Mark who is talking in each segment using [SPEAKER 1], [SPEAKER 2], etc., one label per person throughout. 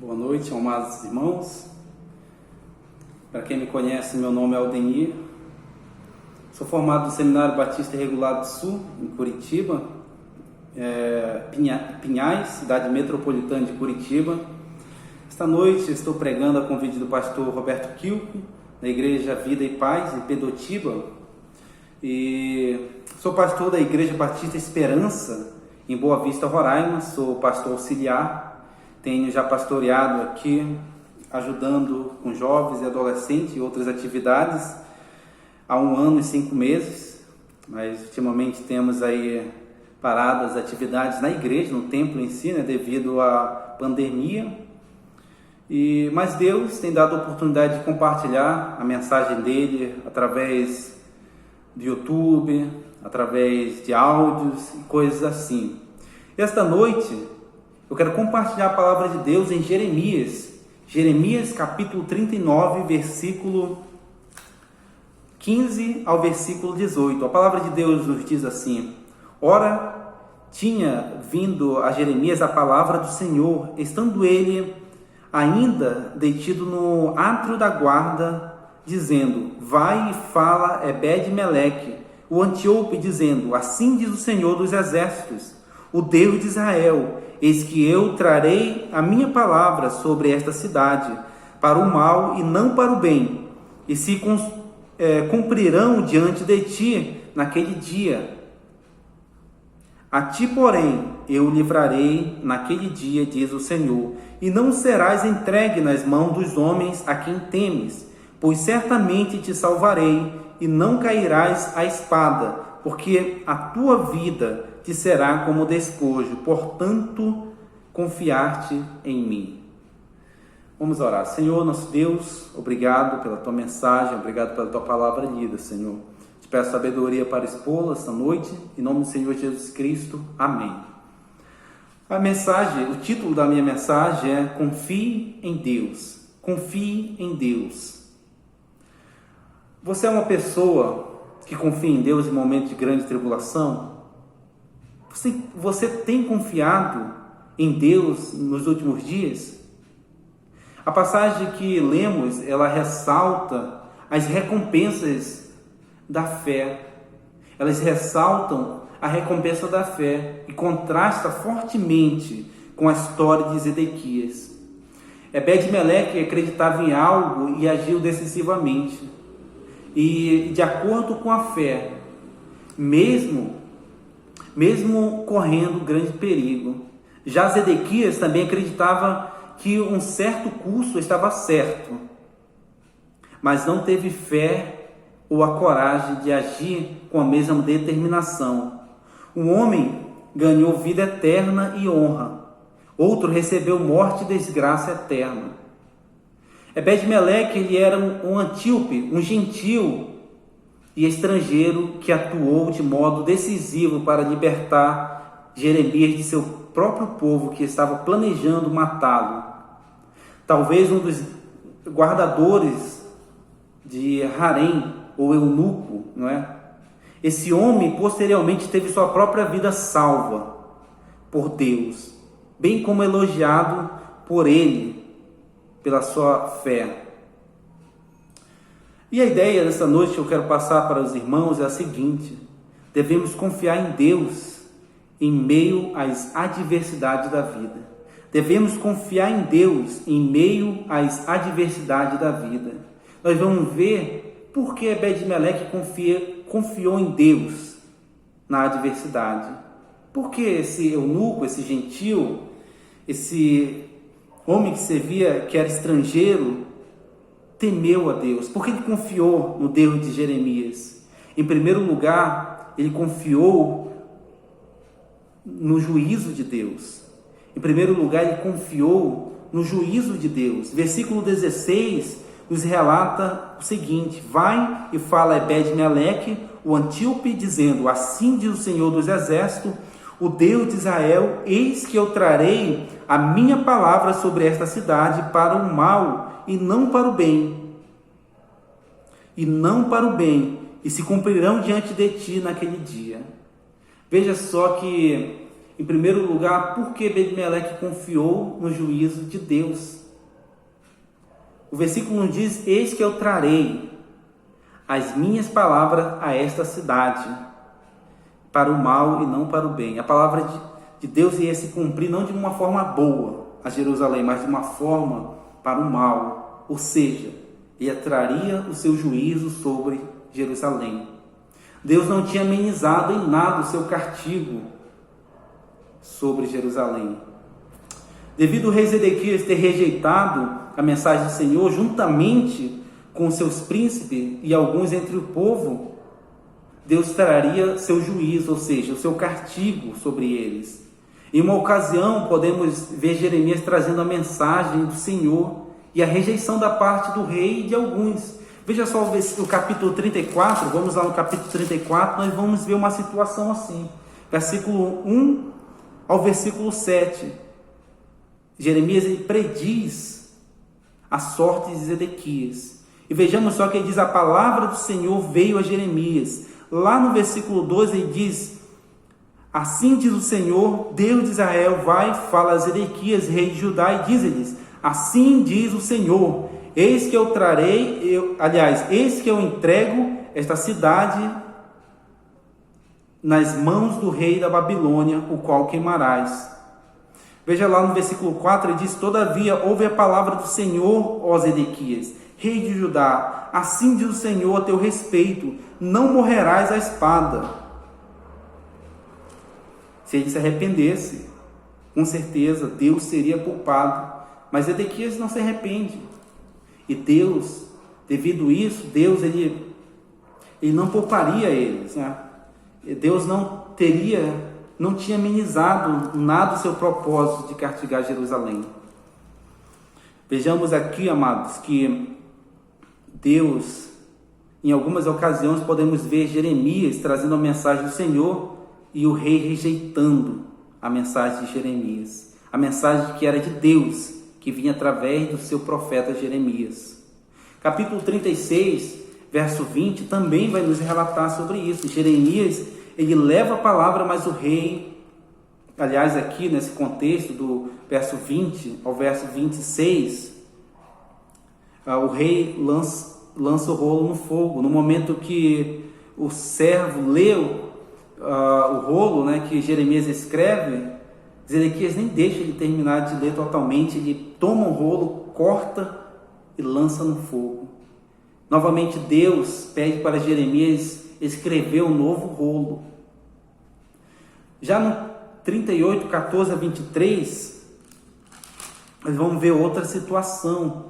[SPEAKER 1] Boa noite, amados irmãos. Para quem me conhece, meu nome é Aldenir. Sou formado no Seminário Batista Regular do Sul, em Curitiba, Pinhais, cidade metropolitana de Curitiba. Esta noite estou pregando a convite do pastor Roberto Quilco, na Igreja Vida e Paz, em Pedotiba. E sou pastor da Igreja Batista Esperança, em Boa Vista, Roraima. Sou pastor auxiliar. Tenho já pastoreado aqui, ajudando com jovens e adolescentes e outras atividades há 1 ano e 5 meses, mas ultimamente temos aí parado as atividades na igreja, no templo em si, devido à pandemia. Mas Deus tem dado a oportunidade de compartilhar a mensagem dele através do YouTube, através de áudios e coisas assim. Esta noite eu quero compartilhar a palavra de Deus em Jeremias capítulo 39, versículo 15 ao versículo 18. A palavra de Deus nos diz assim: Ora, tinha vindo a Jeremias a palavra do Senhor, estando ele ainda detido no átrio da guarda, dizendo: Vai e fala Ebed-Meleque, o Antíope, dizendo: Assim diz o Senhor dos exércitos, o Deus de Israel: Eis que eu trarei a minha palavra sobre esta cidade, para o mal e não para o bem, e se cumprirão diante de ti naquele dia. A ti, porém, eu livrarei naquele dia, diz o Senhor, e não serás entregue nas mãos dos homens a quem temes, pois certamente te salvarei, e não cairás à espada, porque a tua vida te será como despojo, portanto, confiar-te em mim. Vamos orar. Senhor, nosso Deus, obrigado pela tua mensagem, obrigado pela tua palavra lida, Senhor. Te peço sabedoria para expô-la esta noite, em nome do Senhor Jesus Cristo. Amém. O título da minha mensagem é Confie em Deus. Confie em Deus. Você é uma pessoa que confia em Deus em momentos de grande tribulação? Você tem confiado em Deus nos últimos dias? A passagem que lemos, ela ressalta as recompensas da fé. Elas ressaltam a recompensa da fé e contrasta fortemente com a história de Zedequias. Ebed-Meleque acreditava em algo e agiu decisivamente. E de acordo com a fé, mesmo correndo grande perigo. Já Zedequias também acreditava que um certo curso estava certo, mas não teve fé ou a coragem de agir com a mesma determinação. Um homem ganhou vida eterna e honra, outro recebeu morte e desgraça eterna. Ebed-Meleque, ele era um antíope, um gentil e estrangeiro que atuou de modo decisivo para libertar Jeremias de seu próprio povo que estava planejando matá-lo. Talvez um dos guardadores de harém ou eunuco, não é? Esse homem posteriormente teve sua própria vida salva por Deus, bem como elogiado por ele pela sua fé. E a ideia dessa noite que eu quero passar para os irmãos é a seguinte: devemos confiar em Deus em meio às adversidades da vida. Devemos confiar em Deus em meio às adversidades da vida. Nós vamos ver por que Ebed-Meleque confiou em Deus na adversidade. Por que esse eunuco, esse gentil, esse homem que servia, que era estrangeiro, temeu a Deus? Porque ele confiou no Deus de Jeremias. Em primeiro lugar, ele confiou no juízo de Deus. Em primeiro lugar, ele confiou no juízo de Deus. Versículo 16 nos relata o seguinte: Vai e fala Ebed-Meleque, o Antíope, dizendo: Assim diz o Senhor dos exércitos, o Deus de Israel: Eis que eu trarei a minha palavra sobre esta cidade para o mal e não para o bem. E não para o bem, e se cumprirão diante de ti naquele dia. Veja só que Em primeiro lugar, porque Ebed-Meleque confiou no juízo de Deus. O versículo nos diz: eis que eu trarei as minhas palavras a esta cidade, para o mal e não para o bem. A palavra de Deus ia se cumprir não de uma forma boa a Jerusalém, mas de uma forma para o mal. Ou seja, ele traria o seu juízo sobre Jerusalém. Deus não tinha amenizado em nada o seu castigo sobre Jerusalém. Devido ao rei Zedequias ter rejeitado a mensagem do Senhor, juntamente com seus príncipes e alguns entre o povo, Deus traria seu juízo, ou seja, o seu castigo sobre eles. Em uma ocasião, podemos ver Jeremias trazendo a mensagem do Senhor e a rejeição da parte do rei e de alguns. Veja só o capítulo 34, vamos lá no capítulo 34, nós vamos ver uma situação assim. Versículo 1 ao versículo 7. Jeremias ele prediz a sorte de Zedequias. E vejamos só que ele diz: a palavra do Senhor veio a Jeremias. Lá no versículo 12 ele diz: assim diz o Senhor, Deus de Israel, vai, fala a Zedequias, rei de Judá, e diz-lhes: assim diz o Senhor, eis que eu trarei, eis que eu entrego esta cidade nas mãos do rei da Babilônia, o qual queimarás. Veja lá no versículo 4, ele diz: todavia ouve a palavra do Senhor, ó Zedequias, rei de Judá, assim diz o Senhor a teu respeito, não morrerás à espada. Se ele se arrependesse, com certeza Deus seria culpado, mas Zedequias não se arrepende, e Deus, devido a isso, Deus ele não pouparia eles, né? Deus não tinha amenizado nada o seu propósito de castigar Jerusalém. Vejamos aqui, amados, que Deus, em algumas ocasiões, podemos ver Jeremias trazendo a mensagem do Senhor e o rei rejeitando a mensagem de Jeremias, a mensagem que era de Deus, que vinha através do seu profeta Jeremias. Capítulo 36, verso 20, também vai nos relatar sobre isso. Jeremias, ele leva a palavra, mas o rei, aliás, aqui nesse contexto do verso 20 ao verso 26, o rei lança o rolo no fogo. No momento que o servo leu o rolo, né, que Jeremias escreve, Zedequias nem deixa ele terminar de ler totalmente, ele toma o rolo, corta e lança no fogo. Novamente Deus pede para Jeremias escrever um novo rolo. Já no 38, 14 a 23, nós vamos ver outra situação.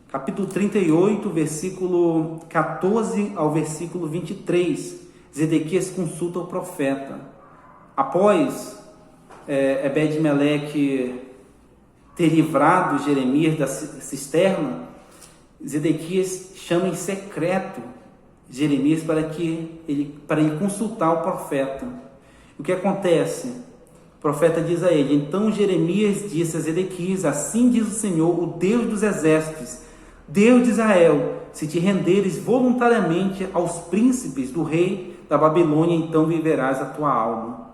[SPEAKER 1] Capítulo 38, versículo 14 ao versículo 23, Zedequias consulta o profeta. Após Ebed-Meleque ter livrado Jeremias da cisterna, Zedequias chama em secreto Jeremias para ele consultar o profeta. O que acontece? O profeta diz a ele: então Jeremias disse a Zedequias: assim diz o Senhor, o Deus dos exércitos, Deus de Israel, se te renderes voluntariamente aos príncipes do rei da Babilônia, então viverás a tua alma,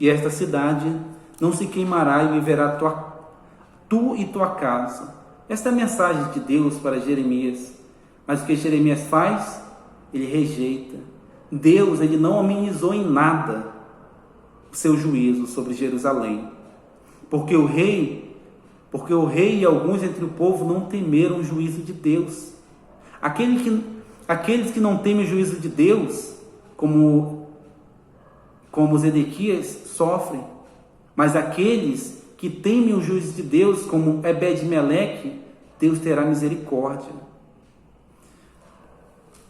[SPEAKER 1] e esta cidade não se queimará, e viverá tu e tua casa. Esta é a mensagem de Deus para Jeremias. Mas o que Jeremias faz? Ele rejeita. Deus ele não amenizou em nada o seu juízo sobre Jerusalém, porque o rei e alguns entre o povo não temeram o juízo de Deus. Aqueles que não temem o juízo de Deus, como Zedequias, sofrem. Mas aqueles que temem o juízo de Deus, como Ebed-Meleque, Deus terá misericórdia.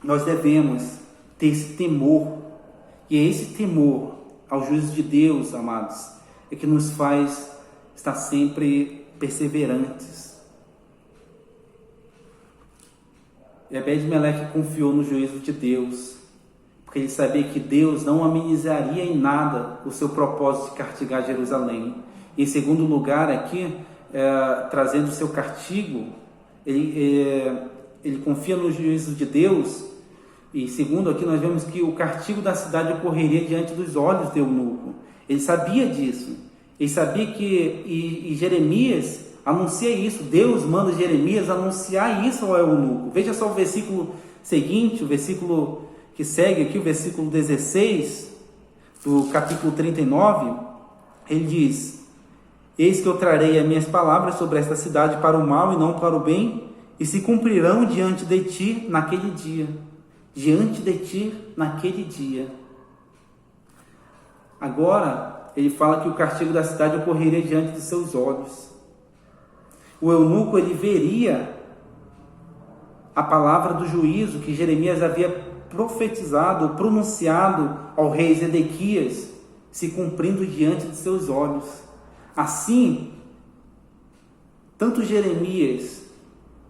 [SPEAKER 1] Nós devemos ter esse temor, e é esse temor ao juízo de Deus, amados, é que nos faz estar sempre perseverantes. Ebed-Meleque confiou no juízo de Deus, porque ele sabia que Deus não amenizaria em nada o seu propósito de castigar Jerusalém. Em segundo lugar, aqui, trazendo o seu castigo, ele confia no juízo de Deus, E segundo, aqui nós vemos que o castigo da cidade ocorreria diante dos olhos de eunuco. Ele sabia disso. Ele sabia que, e Jeremias anuncia isso. Deus manda Jeremias anunciar isso ao eunuco. Veja só o versículo seguinte, o versículo que segue aqui, o versículo 16 do capítulo 39. Ele diz: eis que eu trarei as minhas palavras sobre esta cidade para o mal e não para o bem, e se cumprirão diante de ti naquele dia. Diante de ti naquele dia. Agora, ele fala que o castigo da cidade ocorreria diante de seus olhos. O eunuco, ele veria a palavra do juízo que Jeremias havia profetizado, pronunciado ao rei Zedequias, se cumprindo diante de seus olhos. Assim, tanto Jeremias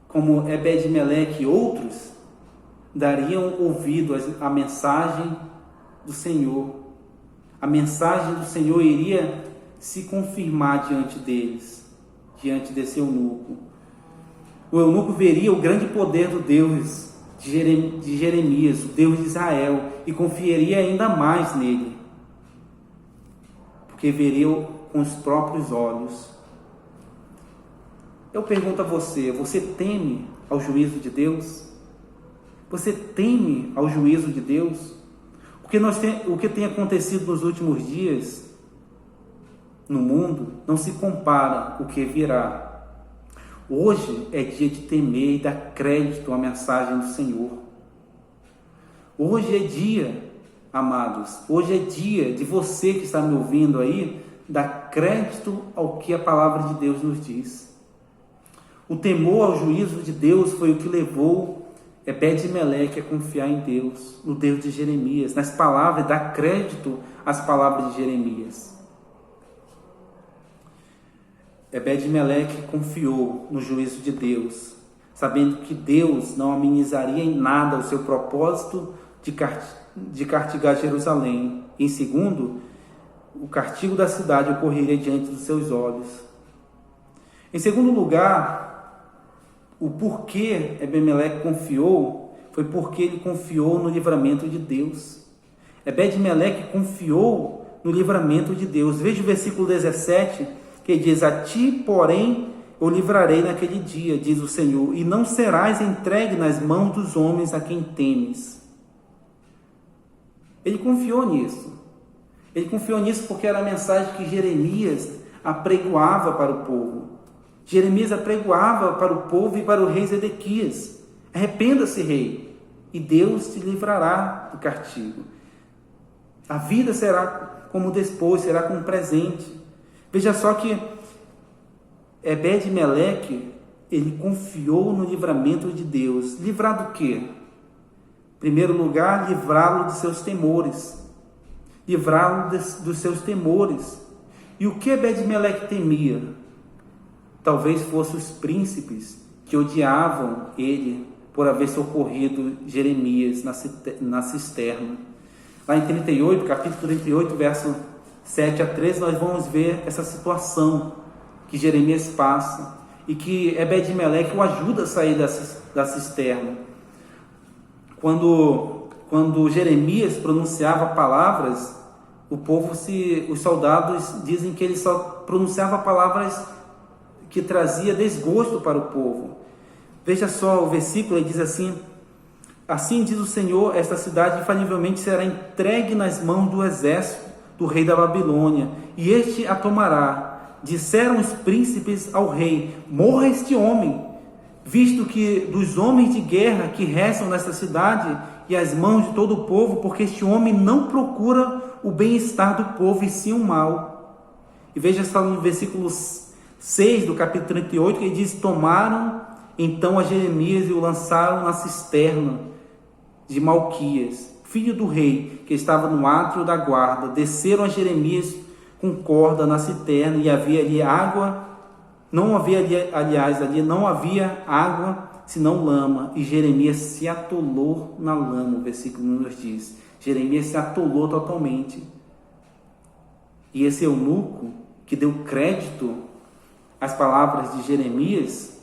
[SPEAKER 1] como Ebed-Meleque e outros dariam ouvido à mensagem do Senhor. A mensagem do Senhor iria se confirmar diante deles, diante desse eunuco. O eunuco veria o grande poder do Deus de Jeremias, o Deus de Israel, e confiaria ainda mais nele, porque veria com os próprios olhos. Eu pergunto a você: você teme ao juízo de Deus? Você teme ao juízo de Deus? Porque o que tem acontecido nos últimos dias no mundo não se compara com o que virá. Hoje é dia de temer e dar crédito à mensagem do Senhor. Hoje é dia, amados, hoje é dia de você que está me ouvindo aí, dar crédito ao que a palavra de Deus nos diz. O temor ao juízo de Deus foi o que levou Ebed-Meleque a confiar em Deus, no Deus de Jeremias, nas palavras, dar crédito às palavras de Jeremias. Ebed-Meleque confiou no juízo de Deus, sabendo que Deus não amenizaria em nada o seu propósito de castigar Jerusalém. Em segundo, o castigo da cidade ocorreria diante dos seus olhos. Em segundo lugar, o porquê Ebed-Meleque confiou foi porque ele confiou no livramento de Deus. Ebed-Meleque confiou no livramento de Deus. Veja o versículo 17, que diz: a ti, porém, eu livrarei naquele dia, diz o Senhor, e não serás entregue nas mãos dos homens a quem temes. Ele confiou nisso. Ele confiou nisso porque era a mensagem que Jeremias apregoava para o povo. Jeremias apregoava para o povo e para o rei Zedequias: arrependa-se, rei, e Deus te livrará do castigo. A vida será como despojo, será como presente. Veja só que Ebed-Meleque, ele confiou no livramento de Deus. Livrar do quê? Em primeiro lugar, livrá-lo de seus temores. Livrá-lo dos seus temores. E o que Ebed-Meleque temia? Talvez fossem os príncipes que odiavam ele por haver socorrido Jeremias na cisterna. Lá em 38, capítulo 38, verso 7 a 13, nós vamos ver essa situação que Jeremias passa e que Ebed-Meleque o ajuda a sair da cisterna. Quando Jeremias pronunciava palavras, os soldados dizem que ele só pronunciava palavras que trazia desgosto para o povo. Veja só o versículo, ele diz assim: assim diz o Senhor, esta cidade infalivelmente será entregue nas mãos do exército do rei da Babilônia, e este a tomará. Disseram os príncipes ao rei: morra este homem, visto que dos homens de guerra que restam nesta cidade e as mãos de todo o povo, porque este homem não procura o bem-estar do povo e sim o mal. E veja só no versículo 6 do capítulo 38, que ele diz: tomaram então a Jeremias e o lançaram na cisterna de Malquias, filho do rei, que estava no átrio da guarda. Desceram a Jeremias com corda na cisterna, e havia ali água, não havia água, senão lama, e Jeremias se atolou na lama. O versículo nos diz: Jeremias se atolou totalmente. E esse eunuco, que deu crédito às palavras de Jeremias,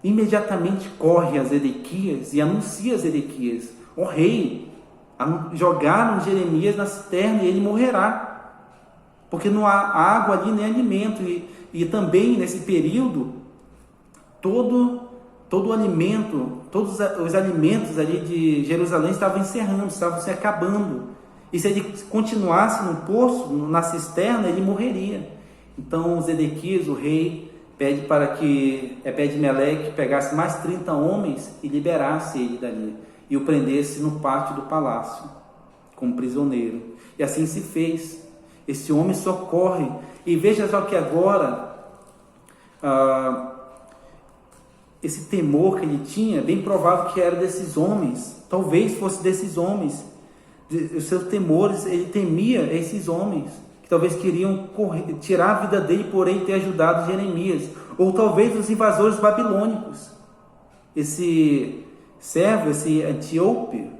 [SPEAKER 1] imediatamente corre a Zedequias e anuncia a Zedequias: ó rei, jogaram Jeremias na cisterna e ele morrerá, porque não há água ali nem alimento. E também nesse período, todo o alimento, todos os alimentos ali de Jerusalém estavam encerrando, estavam se acabando. E se ele continuasse no poço, na cisterna, ele morreria. Então Zedequias, o rei, pede para que Ebed-Meleque pegasse mais 30 homens e liberasse ele dali, e o prendesse no pátio do palácio, como prisioneiro. E assim se fez. Esse homem socorre. E veja só que agora, esse temor que ele tinha, bem provável que era desses homens, talvez fosse desses homens, os seus temores, ele temia esses homens, que talvez queriam tirar a vida dele por ele ter ajudado Jeremias, ou talvez os invasores babilônicos. Esse servo, esse Antíope,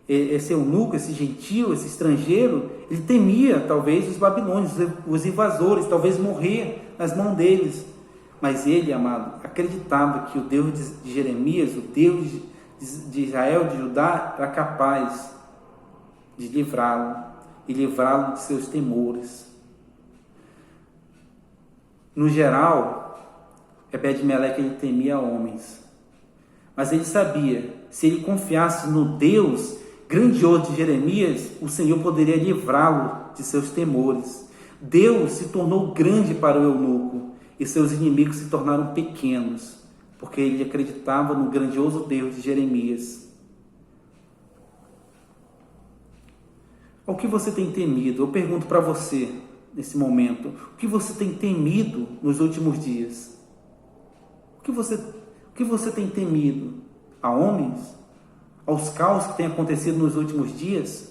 [SPEAKER 1] esse eunuco, esse gentio, esse estrangeiro, ele temia talvez os babilônios, os invasores, talvez morrer nas mãos deles. Mas ele, amado, acreditava que o Deus de Jeremias, o Deus de Israel, de Judá, era capaz de livrá-lo e livrá-lo de seus temores. No geral, Ebed-Meleque, ele temia homens, mas ele sabia, se ele confiasse no Deus grandioso de Jeremias, o Senhor poderia livrá-lo de seus temores. Deus se tornou grande para o eunuco e seus inimigos se tornaram pequenos, porque ele acreditava no grandioso Deus de Jeremias. O que você tem temido? Eu pergunto para você nesse momento, o que você tem temido nos últimos dias? O que você tem temido? A homens? Aos caos que têm acontecido nos últimos dias?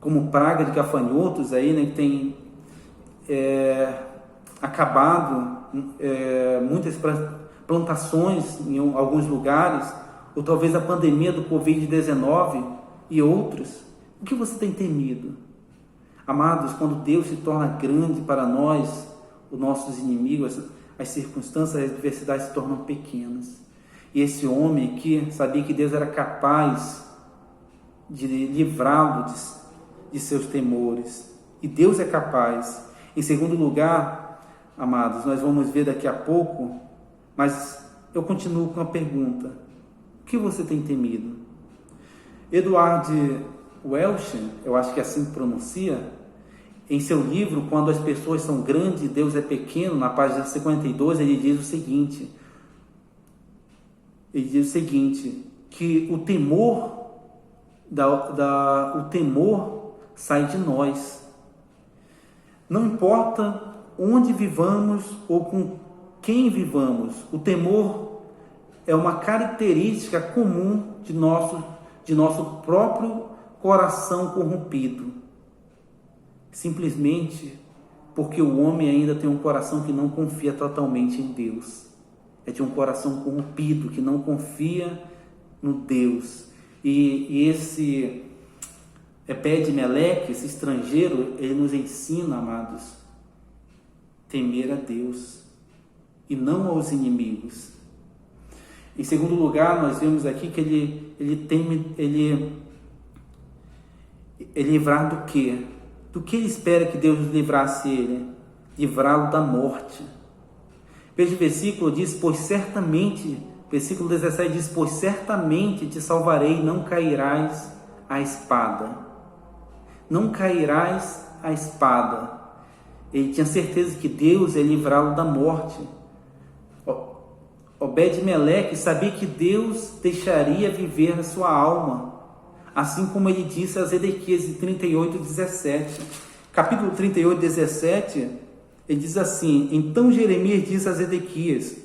[SPEAKER 1] Como praga de gafanhotos aí, né, que tem acabado muitas plantações em alguns lugares, ou talvez a pandemia do Covid-19 e outros. O que você tem temido? Amados, quando Deus se torna grande para nós, os nossos inimigos, as circunstâncias, as adversidades se tornam pequenas. E esse homem aqui sabia que Deus era capaz de livrá-lo de seus temores. E Deus é capaz. Em segundo lugar, amados, nós vamos ver daqui a pouco, mas eu continuo com a pergunta: o que você tem temido? Edward Welsh, eu acho que é assim que pronuncia, em seu livro Quando as Pessoas São Grandes e Deus é Pequeno, na página 52, ele diz o seguinte, que o temor sai de nós. Não importa onde vivamos ou com quem vivamos, o temor é uma característica comum de nosso próprio coração corrompido. Simplesmente porque o homem ainda tem um coração que não confia totalmente em Deus. É de um coração corrompido, que não confia no Deus. E esse Ebed-Meleque, esse estrangeiro, ele nos ensina, amados, temer a Deus e não aos inimigos. Em segundo lugar, nós vemos aqui que ele livrar do quê? Do que ele espera que Deus livrasse ele? Livrá-lo da morte. Veja o versículo, diz, versículo 17 diz, pois certamente te salvarei, não cairás à espada. Não cairás à espada. Ele tinha certeza que Deus ia livrá-lo da morte. Ebed-Meleque sabia que Deus deixaria viver a sua alma, assim como ele disse a Zedequias em 38:17. Capítulo 38:17, ele diz assim: então Jeremias disse a Zedequias: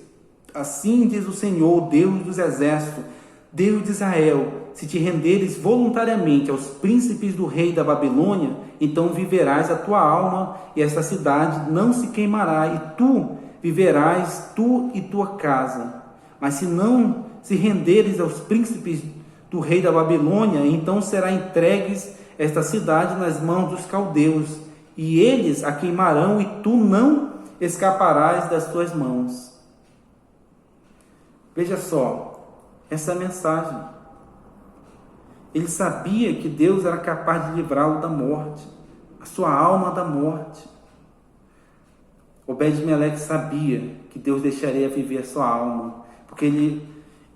[SPEAKER 1] assim diz o Senhor, Deus dos exércitos, Deus de Israel, se te renderes voluntariamente aos príncipes do rei da Babilônia, então viverás a tua alma, e esta cidade não se queimará, e tu viverás, tu e tua casa. Mas se não se renderes aos príncipes do rei da Babilônia, então será entregues esta cidade nas mãos dos caldeus, e eles a queimarão, e tu não escaparás das tuas mãos. Veja só, essa é a mensagem. Ele sabia que Deus era capaz de livrá-lo da morte, a sua alma da morte. Obed-Meleque sabia que Deus deixaria viver a sua alma, porque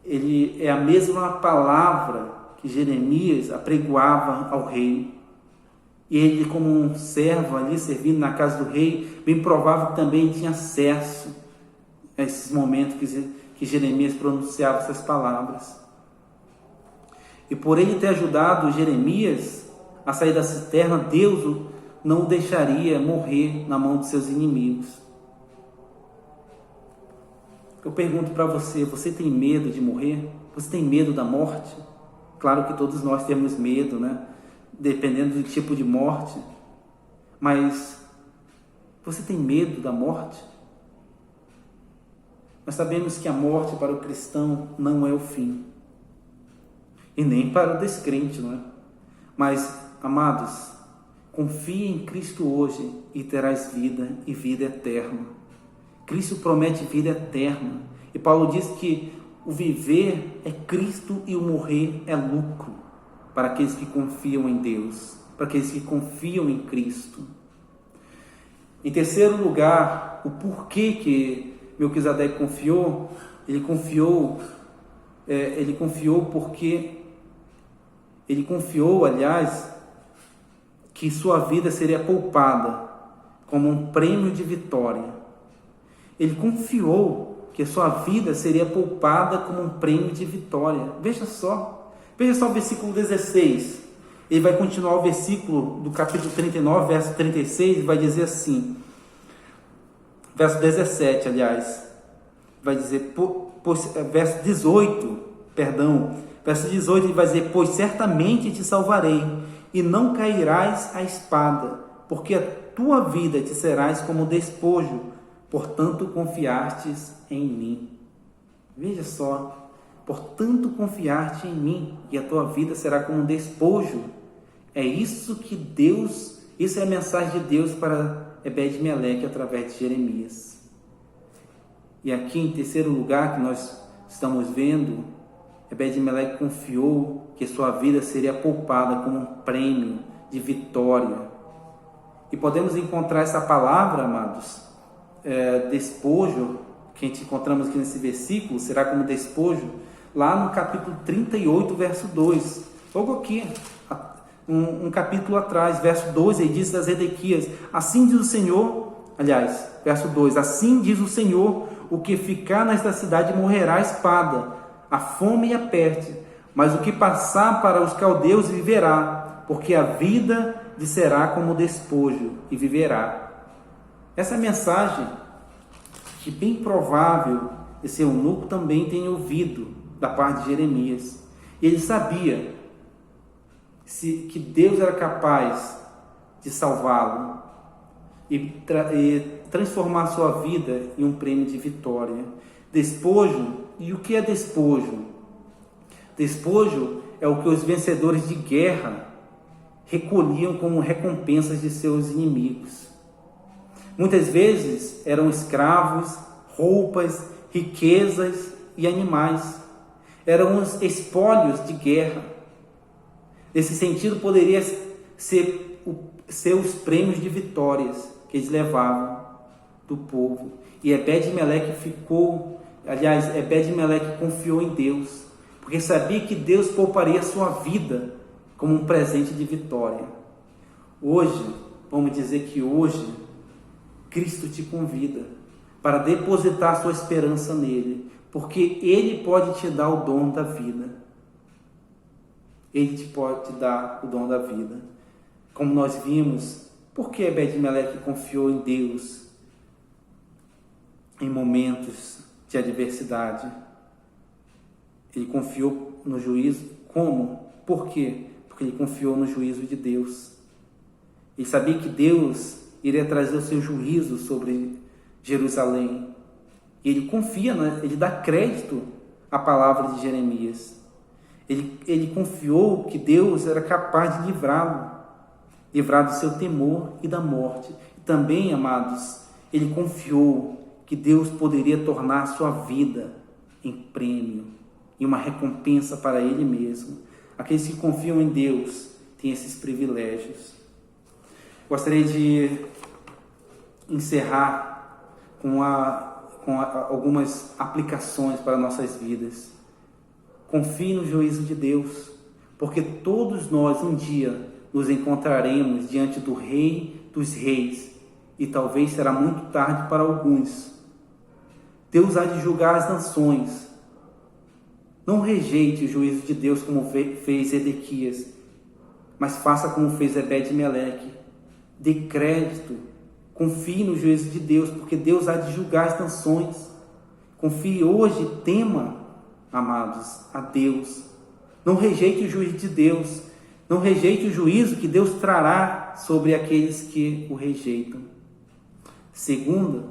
[SPEAKER 1] ele é a mesma palavra que Jeremias apregoava ao rei. E ele, como um servo ali, servindo na casa do rei, bem provável que também tinha acesso a esses momentos que Jeremias pronunciava essas palavras. E por ele ter ajudado Jeremias a sair da cisterna, Deus não o deixaria morrer na mão de seus inimigos. Eu pergunto para você, você tem medo de morrer? Você tem medo da morte? Claro que todos nós temos medo, né? Dependendo do tipo de morte. Mas você tem medo da morte? Nós sabemos que a morte para o cristão não é o fim. E nem para o descrente, não é? Mas, amados, confie em Cristo hoje e terás vida e vida eterna. Cristo promete vida eterna. E Paulo diz que o viver é Cristo e o morrer é lucro para aqueles que confiam em Deus, para aqueles que confiam em Cristo. Em terceiro lugar, o porquê que Melquisedeque confiou, ele confiou, aliás, que sua vida seria poupada como um prêmio de vitória. Ele confiou que a sua vida seria poupada como um prêmio de vitória. Veja só o versículo 16. Ele vai continuar o versículo do capítulo 39, verso 36, e vai dizer assim, verso 17, aliás, vai dizer, verso 18, verso 18, ele vai dizer, pois certamente te salvarei, e não cairás à espada, porque a tua vida te serás como despojo, portanto confiastes em mim. Veja só, portanto confiar-te em mim, e a tua vida será como um despojo. É isso que Deus, isso é a mensagem de Deus para Obed-Meleque através de Jeremias. E aqui em terceiro lugar que nós estamos vendo, Obed-Meleque confiou que sua vida seria poupada como um prêmio de vitória. E podemos encontrar essa palavra, amados, despojo, que a gente encontramos aqui nesse versículo, será como despojo, lá no capítulo 38, verso 2. Logo aqui, um capítulo atrás, verso 2, ele diz a Zedequias, assim diz o Senhor, aliás, verso 2, assim diz o Senhor, o que ficar nesta cidade morrerá a espada, a fome e a peste, mas o que passar para os caldeus viverá, porque a vida lhe será como despojo e viverá. Essa mensagem, que bem provável esse eunuco também tenha ouvido da parte de Jeremias. Ele sabia que Deus era capaz de salvá-lo e transformar sua vida em um prêmio de vitória. Despojo, e o que é despojo? Despojo é o que os vencedores de guerra recolhiam como recompensas de seus inimigos. Muitas vezes eram escravos, roupas, riquezas e animais. Eram os espólios de guerra. Nesse sentido, poderia ser os prêmios de vitórias que eles levavam do povo. E Obed-Meleque confiou em Deus, porque sabia que Deus pouparia a sua vida como um presente de vitória. Hoje, vamos dizer que hoje, Cristo te convida para depositar sua esperança nele, porque Ele pode te dar o dom da vida. Ele te pode dar o dom da vida. Como nós vimos, por que Obed-Meleque confiou em Deus em momentos de adversidade? Ele confiou no juízo. Como? Por quê? Porque ele confiou no juízo de Deus. Ele sabia que Deus iria trazer o seu juízo sobre Jerusalém. E ele confia, ele dá crédito à palavra de Jeremias. Ele confiou que Deus era capaz de livrá-lo, livrar do seu temor e da morte. E também, amados, ele confiou que Deus poderia tornar a sua vida em prêmio, em uma recompensa para ele mesmo. Aqueles que confiam em Deus têm esses privilégios. Gostaria de encerrar com algumas aplicações para nossas vidas. Confie no juízo de Deus, porque todos nós um dia nos encontraremos diante do Rei dos Reis, e talvez será muito tarde para alguns. Deus há de julgar as nações. Não rejeite o juízo de Deus como fez Edequias, mas faça como fez Ebed-Meleque. Dê crédito, confie no juízo de Deus, porque Deus há de julgar as nações. Confie hoje, tema, amados, a Deus. Não rejeite o juízo de Deus, não rejeite o juízo que Deus trará sobre aqueles que o rejeitam. Segunda,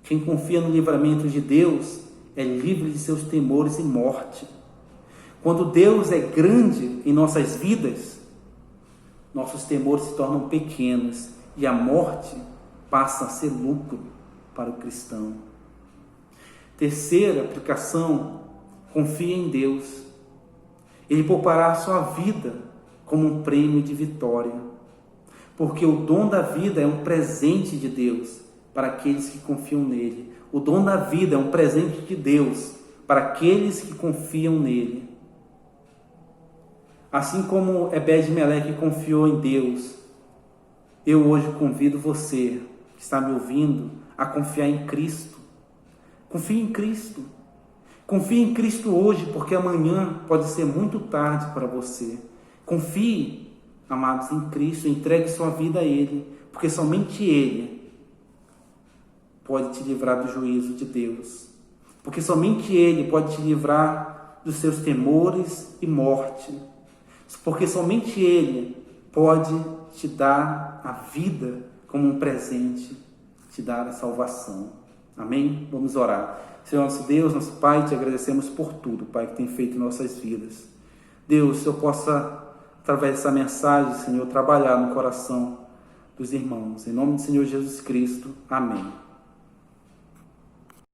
[SPEAKER 1] quem confia no livramento de Deus é livre de seus temores e morte. Quando Deus é grande em nossas vidas, nossos temores se tornam pequenos e a morte passa a ser lucro para o cristão. Terceira aplicação, confie em Deus. Ele poupará a sua vida como um prêmio de vitória, porque o dom da vida é um presente de Deus para aqueles que confiam nele. O dom da vida é um presente de Deus para aqueles que confiam nele. Assim como Ebed-Meleque confiou em Deus, eu hoje convido você que está me ouvindo a confiar em Cristo. Confie em Cristo. Confie em Cristo hoje, porque amanhã pode ser muito tarde para você. Confie, amados, em Cristo, entregue sua vida a Ele, porque somente Ele pode te livrar do juízo de Deus. Porque somente Ele pode te livrar dos seus temores e morte. Porque somente Ele pode te dar a vida como um presente, te dar a salvação. Amém? Vamos orar. Senhor nosso Deus, nosso Pai, te agradecemos por tudo, Pai, que tem feito em nossas vidas. Deus, se eu possa, através dessa mensagem, Senhor, trabalhar no coração dos irmãos. Em nome do Senhor Jesus Cristo. Amém.